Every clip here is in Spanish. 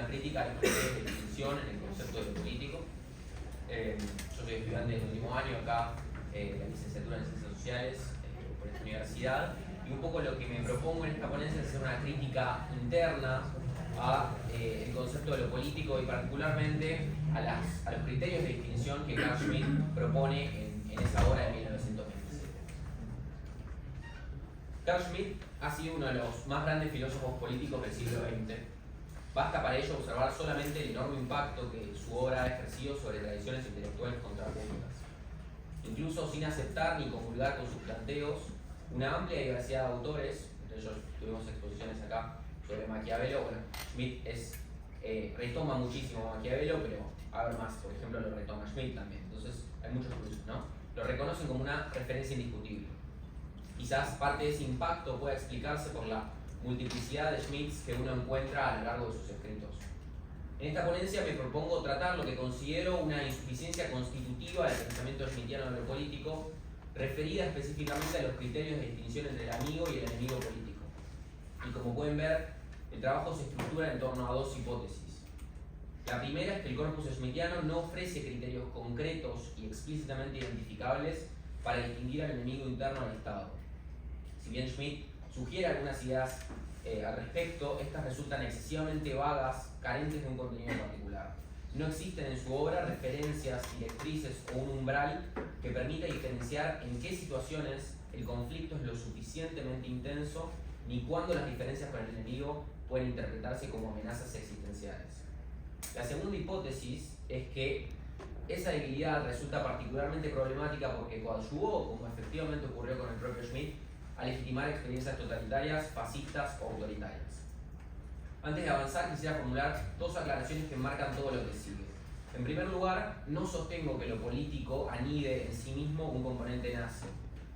una crítica a los criterios de distinción en el concepto de lo político. Yo soy estudiante del último año acá, de la licenciatura en Ciencias Sociales por esta universidad, y un poco lo que me propongo en esta ponencia es hacer una crítica interna a el concepto de lo político y particularmente a los criterios de distinción que Carl Schmitt propone en esa obra de 1927. Carl Schmitt ha sido uno de los más grandes filósofos políticos del siglo XX. Basta para ello observar solamente el enorme impacto que su obra ha ejercido sobre tradiciones intelectuales contrapuestas. Incluso sin aceptar ni comulgar con sus planteos, una amplia diversidad de autores, entre ellos tuvimos exposiciones acá sobre Maquiavelo. Bueno, Schmitt retoma muchísimo a Maquiavelo, pero Habermas, por ejemplo, lo retoma Schmitt también. Entonces hay muchos cruces, ¿no? Lo reconocen como una referencia indiscutible. Quizás parte de ese impacto pueda explicarse por la multiplicidad de Schmitts que uno encuentra a lo largo de sus escritos. En esta ponencia me propongo tratar lo que considero una insuficiencia constitutiva del pensamiento schmittiano de lo político, referida específicamente a los criterios de distinción entre el amigo y el enemigo político. Y como pueden ver, el trabajo se estructura en torno a dos hipótesis. La primera es que el corpus schmittiano no ofrece criterios concretos y explícitamente identificables para distinguir al enemigo interno del Estado. Si bien Schmitt sugiere algunas ideas al respecto, estas resultan excesivamente vagas, carentes de un contenido particular. No existen en su obra referencias, directrices o un umbral que permita diferenciar en qué situaciones el conflicto es lo suficientemente intenso ni cuándo las diferencias con el enemigo pueden interpretarse como amenazas existenciales. La segunda hipótesis es que esa debilidad resulta particularmente problemática porque coadyuvó, como efectivamente ocurrió con el propio Schmitt, a legitimar experiencias totalitarias, fascistas o autoritarias. Antes de avanzar, quisiera formular dos aclaraciones que marcan todo lo que sigue. En primer lugar, no sostengo que lo político anide en sí mismo un componente nazi,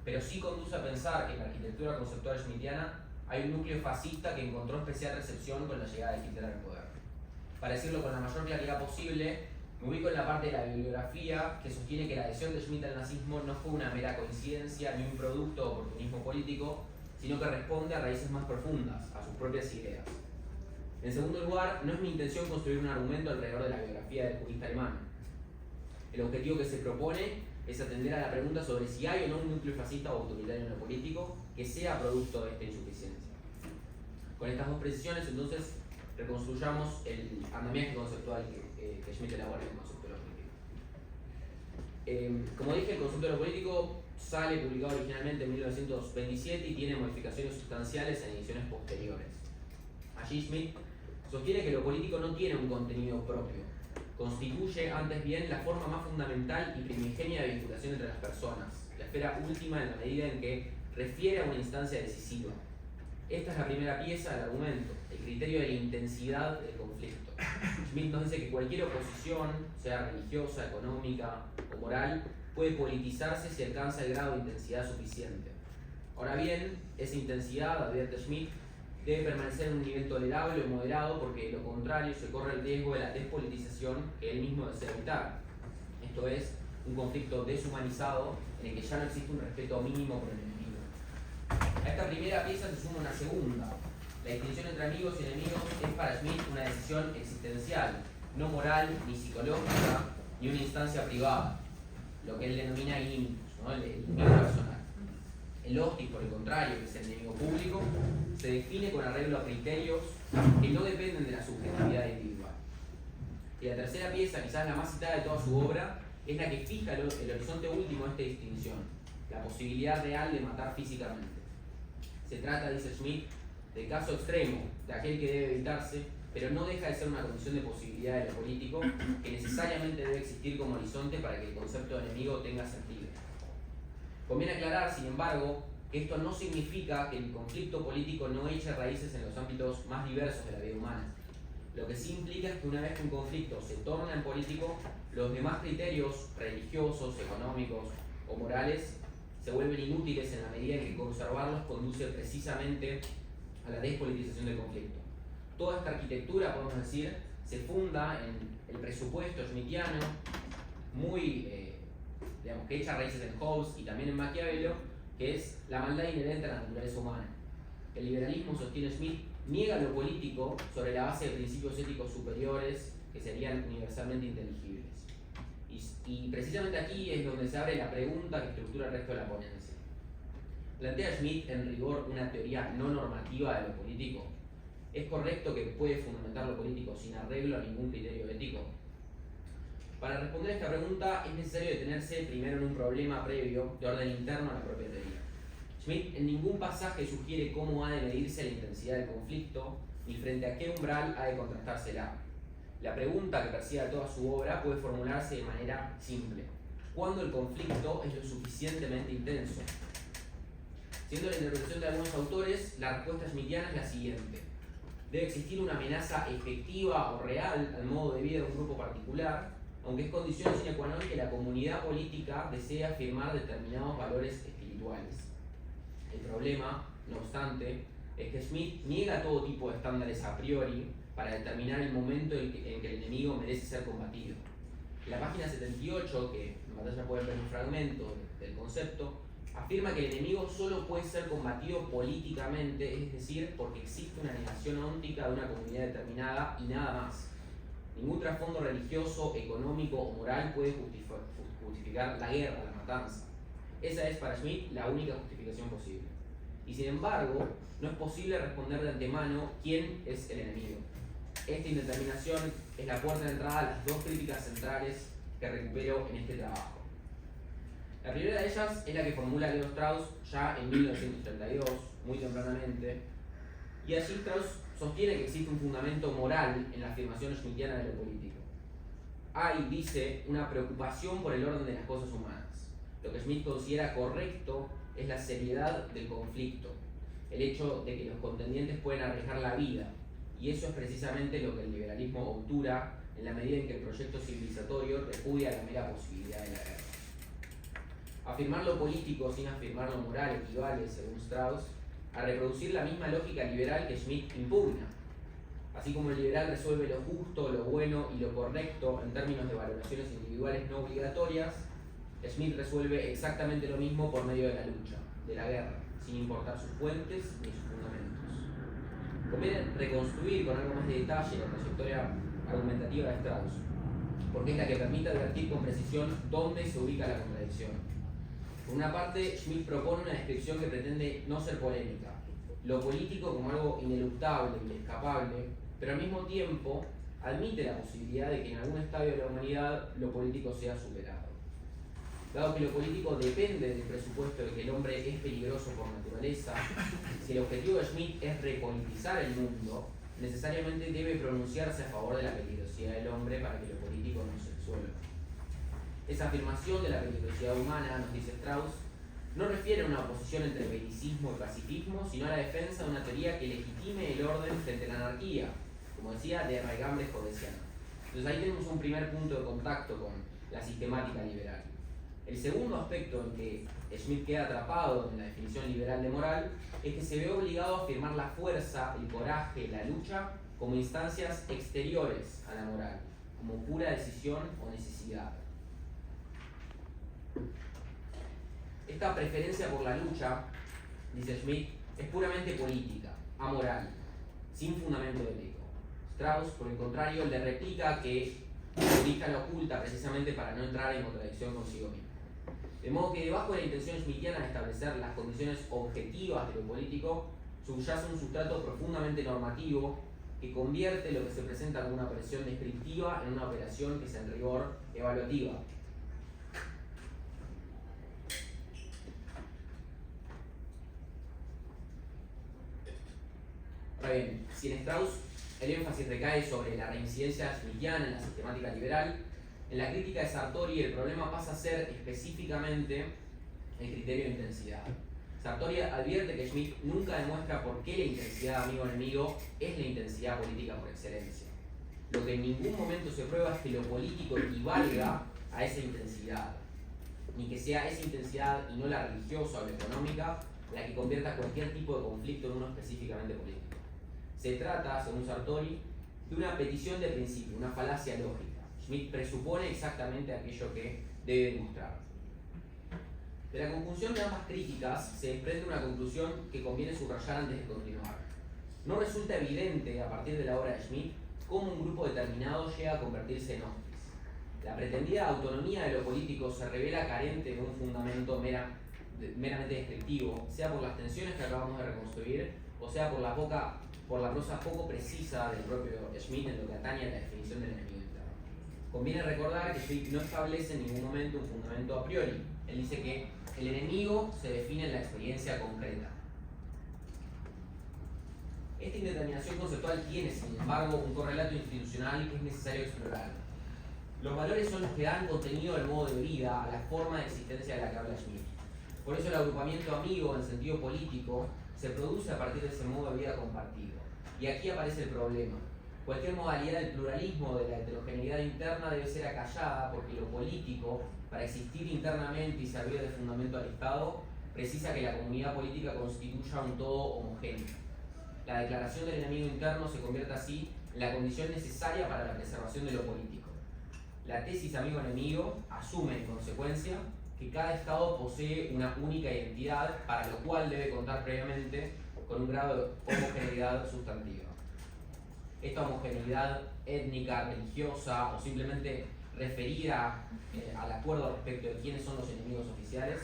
pero sí conduce a pensar que en la arquitectura conceptual schmittiana hay un núcleo fascista que encontró especial recepción con la llegada de Hitler al poder. Para decirlo con la mayor claridad posible, me ubico en la parte de la bibliografía que sostiene que la adhesión de Schmitt al nazismo no fue una mera coincidencia ni un producto de oportunismo político, sino que responde a raíces más profundas, a sus propias ideas. En segundo lugar, no es mi intención construir un argumento alrededor de la biografía del jurista alemán. El objetivo que se propone es atender a la pregunta sobre si hay o no un núcleo fascista o autoritario en lo político que sea producto de esta insuficiencia. Con estas dos precisiones, entonces, reconstruyamos el andamiaje conceptual que Schmitt elabora en el concepto de lo político. Como dije, el concepto de lo político sale publicado originalmente en 1927 y tiene modificaciones sustanciales en ediciones posteriores. Allí Schmitt sostiene que lo político no tiene un contenido propio, constituye antes bien la forma más fundamental y primigenia de vinculación entre las personas, la esfera última en la medida en que refiere a una instancia decisiva. Esta es la primera pieza del argumento, el criterio de la intensidad del conflicto. Schmitt nos dice que cualquier oposición, sea religiosa, económica o moral, puede politizarse si alcanza el grado de intensidad suficiente. Ahora bien, esa intensidad, advierte Schmitt, debe permanecer en un nivel tolerable o moderado porque de lo contrario se corre el riesgo de la despolitización que él mismo desea evitar. Esto es, un conflicto deshumanizado en el que ya no existe un respeto mínimo por el enemigo. A esta primera pieza se suma una segunda. La distinción entre amigos y enemigos es para Schmitt una decisión existencial, no moral, ni psicológica, ni una instancia privada, lo que él denomina inimicus, ¿no? el enemigo personal. El hostis, por el contrario, que es el enemigo público, se define con arreglo a criterios que no dependen de la subjetividad individual. Y la tercera pieza, quizás la más citada de toda su obra, es la que fija el horizonte último de esta distinción, la posibilidad real de matar físicamente. Se trata, dice Schmitt, del caso extremo, de aquel que debe evitarse, pero no deja de ser una condición de posibilidad de lo político que necesariamente debe existir como horizonte para que el concepto de enemigo tenga sentido. Conviene aclarar, sin embargo, que esto no significa que el conflicto político no eche raíces en los ámbitos más diversos de la vida humana. Lo que sí implica es que una vez que un conflicto se torna en político, los demás criterios religiosos, económicos o morales se vuelven inútiles en la medida en que conservarlos conduce precisamente a la despolitización del conflicto. Toda esta arquitectura, podemos decir, se funda en el presupuesto schmittiano, que echa raíces en Hobbes y también en Maquiavelo, que es la maldad inherente a la naturaleza humana. El liberalismo, sostiene Schmitt, niega lo político sobre la base de principios éticos superiores que serían universalmente inteligibles. Y precisamente aquí es donde se abre la pregunta que estructura el resto de la ponencia. ¿Plantea Schmitt en rigor una teoría no normativa de lo político? ¿Es correcto que puede fundamentar lo político sin arreglo a ningún criterio ético? Para responder a esta pregunta es necesario detenerse primero en un problema previo de orden interno a la propia teoría. Schmitt en ningún pasaje sugiere cómo ha de medirse la intensidad del conflicto, ni frente a qué umbral ha de contrastársela. La pregunta que persigue toda su obra puede formularse de manera simple. ¿Cuándo el conflicto es lo suficientemente intenso? Siendo la interpretación de algunos autores, la respuesta schmittiana es la siguiente. Debe existir una amenaza efectiva o real al modo de vida de un grupo particular, aunque es condición sine qua non que la comunidad política desee afirmar determinados valores espirituales. El problema, no obstante, es que Schmitt niega todo tipo de estándares a priori para determinar el momento en que el enemigo merece ser combatido. En la página 78, que en pantalla pueden ver un fragmento del concepto, afirma que el enemigo solo puede ser combatido políticamente, es decir, porque existe una negación óntica de una comunidad determinada y nada más. Ningún trasfondo religioso, económico o moral puede justificar la guerra, la matanza. Esa es para Schmitt la única justificación posible. Y sin embargo, no es posible responder de antemano quién es el enemigo. Esta indeterminación es la puerta de entrada a las dos críticas centrales que recupero en este trabajo. La primera de ellas es la que formula Leo Strauss ya en 1932, muy tempranamente, y allí Strauss sostiene que existe un fundamento moral en la afirmación schmittiana de lo político. Hay, dice, una preocupación por el orden de las cosas humanas. Lo que Schmitt considera correcto es la seriedad del conflicto, el hecho de que los contendientes pueden arriesgar la vida, y eso es precisamente lo que el liberalismo obtura en la medida en que el proyecto civilizatorio repudia la mera posibilidad de la guerra. Afirmar lo político sin afirmar lo moral equivale, según Strauss, a reproducir la misma lógica liberal que Schmitt impugna. Así como el liberal resuelve lo justo, lo bueno y lo correcto en términos de valoraciones individuales no obligatorias, Schmitt resuelve exactamente lo mismo por medio de la lucha, de la guerra, sin importar sus fuentes ni sus fundamentos. Conviene reconstruir con algo más de detalle la trayectoria argumentativa de Strauss, porque es la que permite advertir con precisión dónde se ubica la contradicción. Por una parte, Schmitt propone una descripción que pretende no ser polémica, lo político como algo ineluctable, inescapable, pero al mismo tiempo admite la posibilidad de que en algún estadio de la humanidad lo político sea superado. Dado que lo político depende del presupuesto de que el hombre es peligroso por naturaleza, si el objetivo de Schmitt es repolitizar el mundo, necesariamente debe pronunciarse a favor de la peligrosidad del hombre para que lo político no se resuelva. Esa afirmación de la peligrosidad humana, nos dice Strauss, no refiere a una oposición entre belicismo y pacifismo, sino a la defensa de una teoría que legitime el orden frente a la anarquía, como decía, de raigambre jodesiana. Entonces ahí tenemos un primer punto de contacto con la sistemática liberal. El segundo aspecto en que Schmitt queda atrapado en la definición liberal de moral es que se ve obligado a afirmar la fuerza, el coraje, la lucha como instancias exteriores a la moral, como pura decisión o necesidad. Esta preferencia por la lucha, dice Schmitt, es puramente política, amoral, sin fundamento ético. Strauss, por el contrario, le replica que la la oculta precisamente para no entrar en contradicción consigo mismo. De modo que debajo de la intención schmittiana de establecer las condiciones objetivas de lo político, subyace un sustrato profundamente normativo que convierte lo que se presenta como una operación descriptiva en una operación que es en rigor evaluativa. Ahora bien, si en Strauss el énfasis recae sobre la reincidencia schmittiana en la sistemática liberal, en la crítica de Sartori el problema pasa a ser específicamente el criterio de intensidad. Sartori advierte que Schmitt nunca demuestra por qué la intensidad amigo-enemigo es la intensidad política por excelencia. Lo que en ningún momento se prueba es que lo político equivalga a esa intensidad, ni que sea esa intensidad y no la religiosa o la económica la que convierta cualquier tipo de conflicto en uno específicamente político. Se trata, según Sartori, de una petición de principio, una falacia lógica. Schmitt presupone exactamente aquello que debe demostrar. De la conjunción de ambas críticas se desprende una conclusión que conviene subrayar antes de continuar. No resulta evidente, a partir de la obra de Schmitt, cómo un grupo determinado llega a convertirse en hostis. La pretendida autonomía de lo político se revela carente de un fundamento meramente descriptivo, sea por las tensiones que acabamos de reconstruir, o sea por la prosa poco precisa del propio Schmitt en lo que atañe a la definición del enemigo interno. Conviene recordar que Schmitt no establece en ningún momento un fundamento a priori. Él dice que el enemigo se define en la experiencia concreta. Esta indeterminación conceptual tiene, sin embargo, un correlato institucional que es necesario explorar. Los valores son los que dan contenido al modo de vida, a la forma de existencia de la que habla Schmitt. Por eso el agrupamiento amigo, en sentido político, se produce a partir de ese modo de vida compartido. Y aquí aparece el problema. Cualquier modalidad del pluralismo, de la heterogeneidad interna, debe ser acallada porque lo político, para existir internamente y servir de fundamento al Estado, precisa que la comunidad política constituya un todo homogéneo. La declaración del enemigo interno se convierte así en la condición necesaria para la preservación de lo político. La tesis amigo-enemigo asume, en consecuencia, que cada Estado posee una única identidad, para lo cual debe contar previamente con un grado de homogeneidad sustantiva. Esta homogeneidad étnica, religiosa o simplemente referida al acuerdo respecto de quiénes son los enemigos oficiales,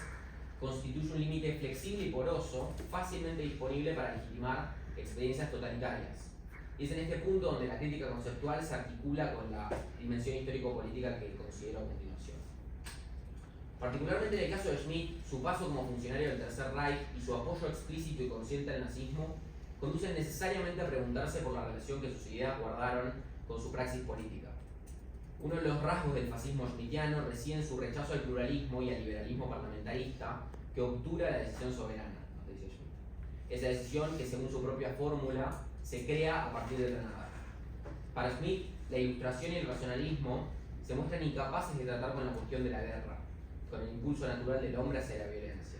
constituye un límite flexible y poroso, fácilmente disponible para legitimar experiencias totalitarias. Y es en este punto donde la crítica conceptual se articula con la dimensión histórico-política que considero a continuación. Particularmente en el caso de Schmitt, su paso como funcionario del Tercer Reich y su apoyo explícito y consciente al nazismo conducen necesariamente a preguntarse por la relación que sus ideas guardaron con su praxis política. Uno de los rasgos del fascismo schmittiano reside en su rechazo al pluralismo y al liberalismo parlamentarista que obtura la decisión soberana, nos dice Schmitt. Esa decisión que, según su propia fórmula, se crea a partir de la nada. Para Schmitt, la ilustración y el racionalismo se muestran incapaces de tratar con la cuestión de la guerra, con el impulso natural del hombre hacia la violencia.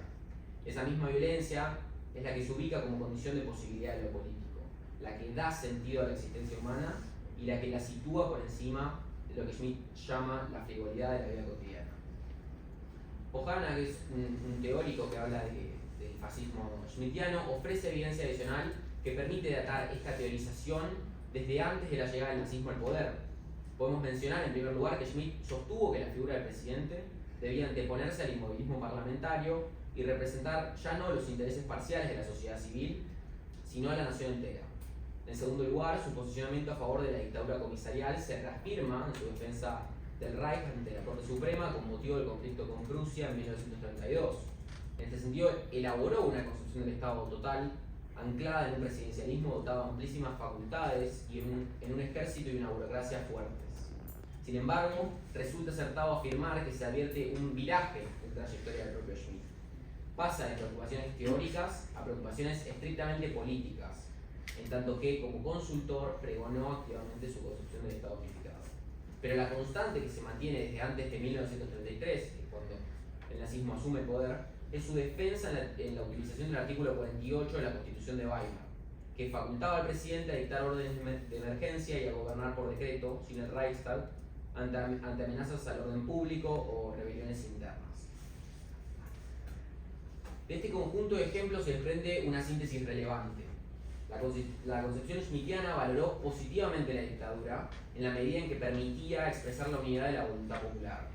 Esa misma violencia es la que se ubica como condición de posibilidad de lo político, la que da sentido a la existencia humana y la que la sitúa por encima de lo que Schmitt llama la frivolidad de la vida cotidiana. Ojana, que es un teórico que habla del fascismo schmittiano, ofrece evidencia adicional que permite datar esta teorización desde antes de la llegada del nazismo al poder. Podemos mencionar en primer lugar que Schmitt sostuvo que la figura del presidente debía anteponerse al inmovilismo parlamentario y representar ya no los intereses parciales de la sociedad civil, sino a la nación entera. En segundo lugar, su posicionamiento a favor de la dictadura comisarial se reafirma en su defensa del Reich ante la Corte Suprema con motivo del conflicto con Prusia en 1932. En este sentido, elaboró una concepción del Estado total, anclada en un presidencialismo dotado de amplísimas facultades y en un ejército y una burocracia fuertes. Sin embargo, resulta acertado afirmar que se advierte un viraje en la trayectoria del propio Schmitt. Pasa de preocupaciones teóricas a preocupaciones estrictamente políticas, en tanto que, como consultor, pregonó activamente su concepción del Estado unificado. Pero la constante que se mantiene desde antes de 1933, que es cuando el nazismo asume el poder, es su defensa en la utilización del artículo 48 de la Constitución de Weimar, que facultaba al presidente a dictar órdenes de emergencia y a gobernar por decreto, sin el Reichstag, ante amenazas al orden público o rebeliones internas. De este conjunto de ejemplos se desprende una síntesis relevante. La concepción schmittiana valoró positivamente la dictadura en la medida en que permitía expresar la unidad de la voluntad popular,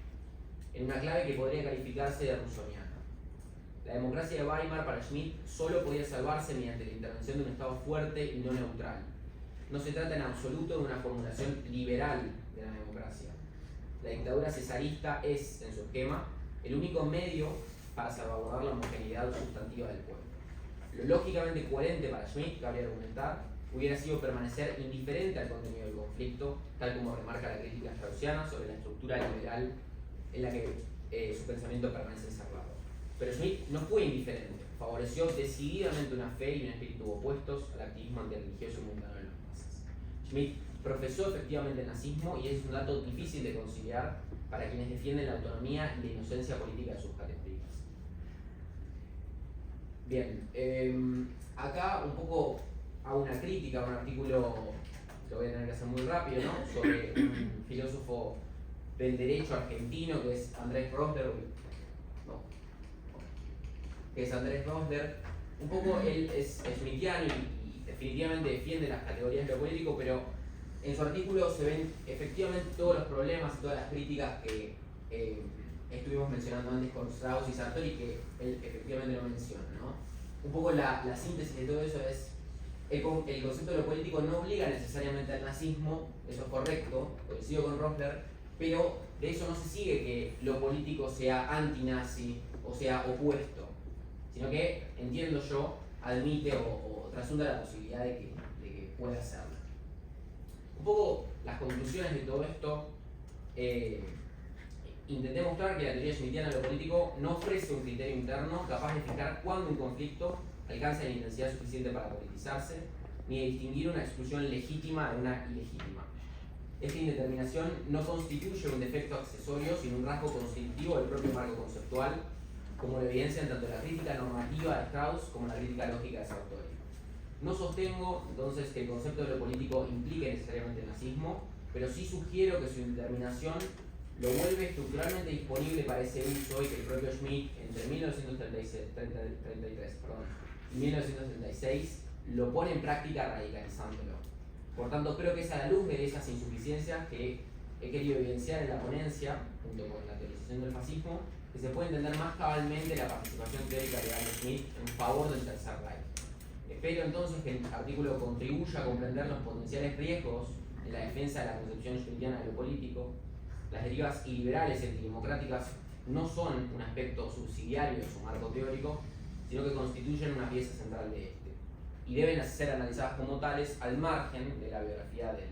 en una clave que podría calificarse de rusoniana. La democracia de Weimar para Schmitt solo podía salvarse mediante la intervención de un Estado fuerte y no neutral. No se trata en absoluto de una formulación liberal de la democracia. La dictadura cesarista es, en su esquema, el único medio para salvaguardar la homogeneidad sustantiva del pueblo. Lo lógicamente coherente para Schmitt, cabría argumentar, hubiera sido permanecer indiferente al contenido del conflicto, tal como remarca la crítica straussiana sobre la estructura liberal en la que su pensamiento permanece encerrado. Pero Schmitt no fue indiferente, favoreció decididamente una fe y un espíritu opuestos al activismo antirreligioso y mundano de las masas. Schmitt profesó efectivamente el nazismo y es un dato difícil de conciliar para quienes defienden la autonomía y la inocencia política de sus categorías. Bien, acá un poco hago una crítica a un artículo que voy a tener que hacer muy rápido, ¿no? Sobre un filósofo del derecho argentino que es Andrés Rosler, Un poco él es schmittiano y definitivamente defiende las categorías de lo político, pero en su artículo se ven efectivamente todos los problemas y todas las críticas que estuvimos mencionando antes con Strauss y Sartori, que él efectivamente no menciona, ¿no? Un poco la síntesis de todo eso es el concepto de lo político no obliga necesariamente al nazismo, eso es correcto, coincido con Rossler, pero de eso no se sigue que lo político sea antinazi o sea opuesto, sino que, entiendo yo, admite o trasunda la posibilidad de que pueda serlo. Un poco las conclusiones de todo esto, intenté mostrar que la teoría schmittiana de lo político no ofrece un criterio interno capaz de fijar cuándo un conflicto alcanza la intensidad suficiente para politizarse, ni de distinguir una exclusión legítima de una ilegítima. Esta indeterminación no constituye un defecto accesorio, sino un rasgo constitutivo del propio marco conceptual, como lo evidencian tanto la crítica normativa de Strauss como la crítica lógica de Sartori. No sostengo, entonces, que el concepto de lo político implique necesariamente el nazismo, pero sí sugiero que su indeterminación lo vuelve estructuralmente disponible para ese uso y que el propio Schmitt, entre 1933 y 1936, lo pone en práctica radicalizándolo. Por tanto, creo que es a la luz de esas insuficiencias que he querido evidenciar en la ponencia, junto con la teorización del fascismo, que se puede entender más cabalmente la participación teórica de Adam Smith en favor del Tercer Reich. Espero entonces que el artículo contribuya a comprender los potenciales riesgos en la defensa de la concepción schmittiana de lo político. Las derivas iliberales y antidemocráticas no son un aspecto subsidiario de su marco teórico, sino que constituyen una pieza central de este, y deben ser analizadas como tales al margen de la biografía del